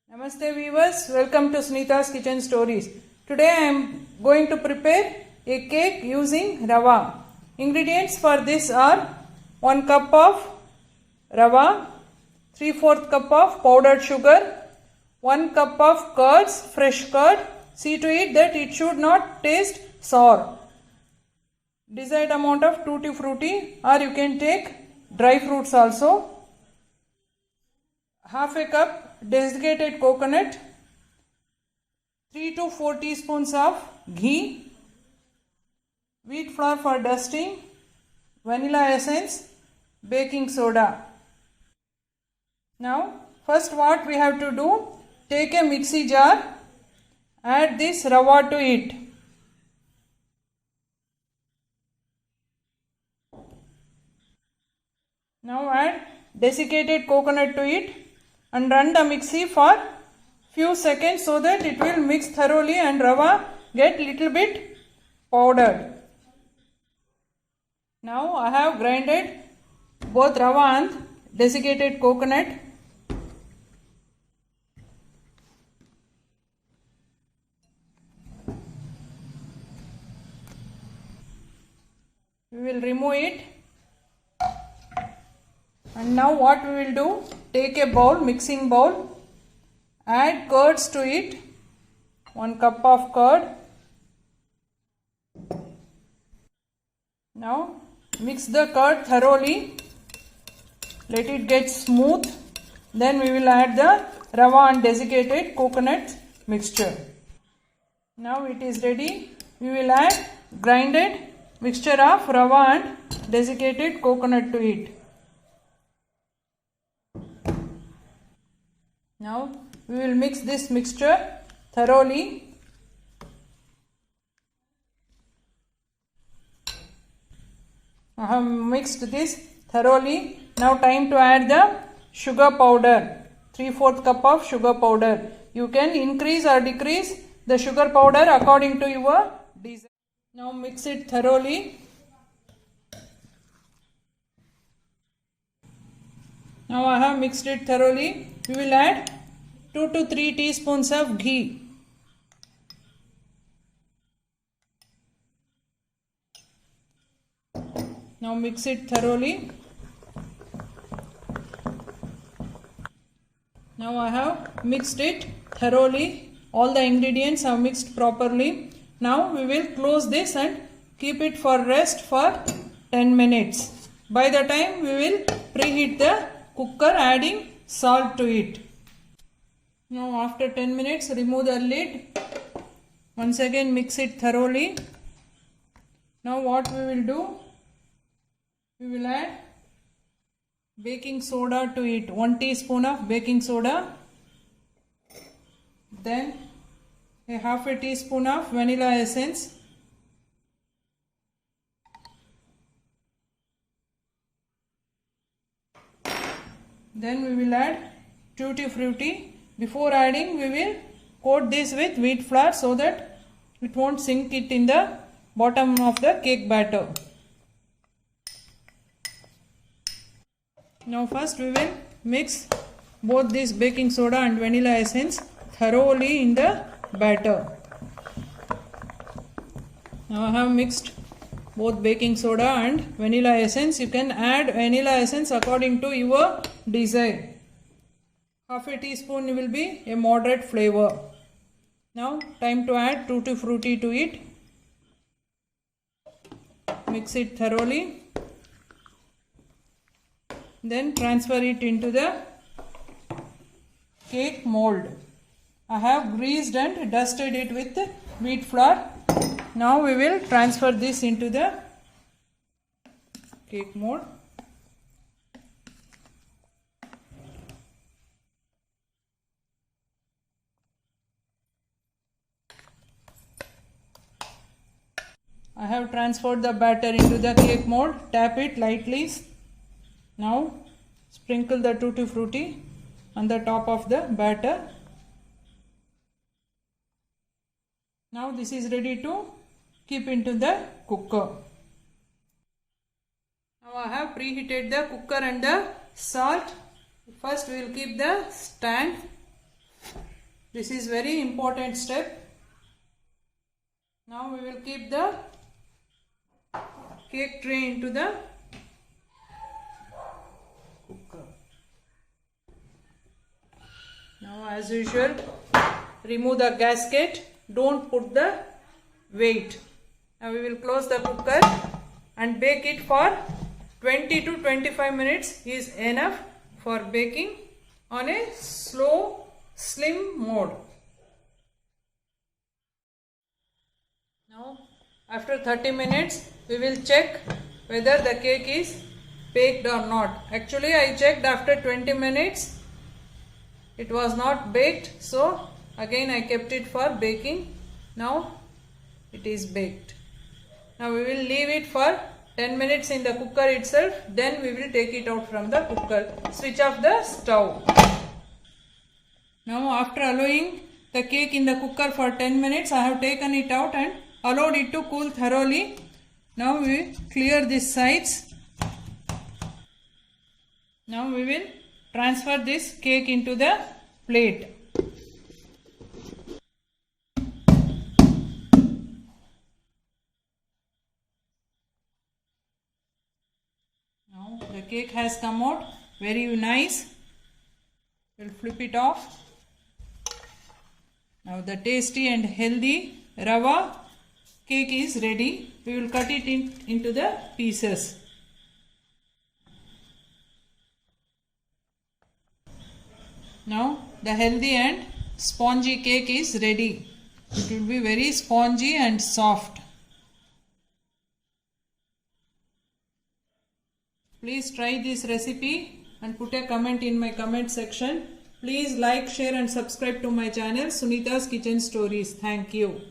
Namaste viewers, welcome to Sunita's Kitchen Stories. Today I am going to prepare a cake using rava. Ingredients for this are 1 cup of rava, 3/4 cup of powdered sugar, 1 cup of curds, fresh curd. See to it that it should not taste sour. Desired amount of tutti frutti, or you can take dry fruits also. Half a cup desiccated coconut, 3 to 4 teaspoons of ghee, wheat flour for dusting, vanilla essence, baking soda. Now first what we have to do, take a mixie jar, add this rava to it. Now add desiccated coconut to it and run the mixie for few seconds so that it will mix thoroughly and rava get little bit powdered. Now I have grinded both rava and desiccated coconut. We will remove it. And now what we will do, take a bowl, mixing bowl, add curds to it, 1 cup of curd. Now mix the curd thoroughly, let it get smooth, then we will add the rava and desiccated coconut mixture. Now it is ready, we will add grinded mixture of rava and desiccated coconut to it. Now we will mix this mixture thoroughly. I have mixed this thoroughly. Now time to add the sugar powder, 3/4 cup of sugar powder. You can increase or decrease the sugar powder according to your desire. Now mix it thoroughly. Now I have mixed it thoroughly. We will add 2 to 3 teaspoons of ghee. Now mix it thoroughly. Now I have mixed it thoroughly. All the ingredients are mixed properly. Now we will close this and keep it for rest for 10 minutes. By the time we will preheat the cooker, adding salt to it. Now after 10 minutes, remove the lid. Once again mix it thoroughly. Now what we will do, we will add baking soda to it, 1 teaspoon of baking soda, then a half a teaspoon of vanilla essence, then we will add tutti frutti. Before adding, we will coat this with wheat flour so that it won't sink it in the bottom of the cake batter. Now first we will mix both this baking soda and vanilla essence thoroughly in the batter. Now I have mixed both baking soda and vanilla essence. You can add vanilla essence according to your desire. Half a teaspoon will be a moderate flavor. Now time to add tutti frutti to it. Mix it thoroughly. Then transfer it into the cake mold. I have greased and dusted it with wheat flour. Now we will transfer this into the cake mold. I have transferred the batter into the cake mold. Tap it lightly. Now sprinkle the tutti frutti on the top of the batter. Now this is ready to keep into the cooker. Now I have preheated the cooker and the salt. First we will keep the stand This is very important step. Now we will keep the cake tray into the cooker. Now as usual, remove the gasket. Don't put the weight. Now we will close the cooker and bake it for 20 to 25 minutes is enough for baking on a slow slim mode. Now after 30 minutes we will check whether the cake is baked or not. Actually I checked after 20 minutes, it was not baked, so again I kept it for baking. Now it is baked. Now we will leave it for 10 minutes in the cooker itself, then we will take it out from the cooker. Switch off the stove. Now after allowing the cake in the cooker for 10 minutes, I have taken it out and allowed it to cool thoroughly. Now we clear these sides. Now we will transfer this cake into the plate. Now the cake has come out very nice. We'll flip it off. Now the tasty and healthy rava cake is ready. We will cut it into the pieces. Now the healthy and spongy cake is ready. It will be very spongy and soft. Please try this recipe and put a comment in my comment section. Please like, share and subscribe to my channel Sunita's Kitchen Stories. Thank you.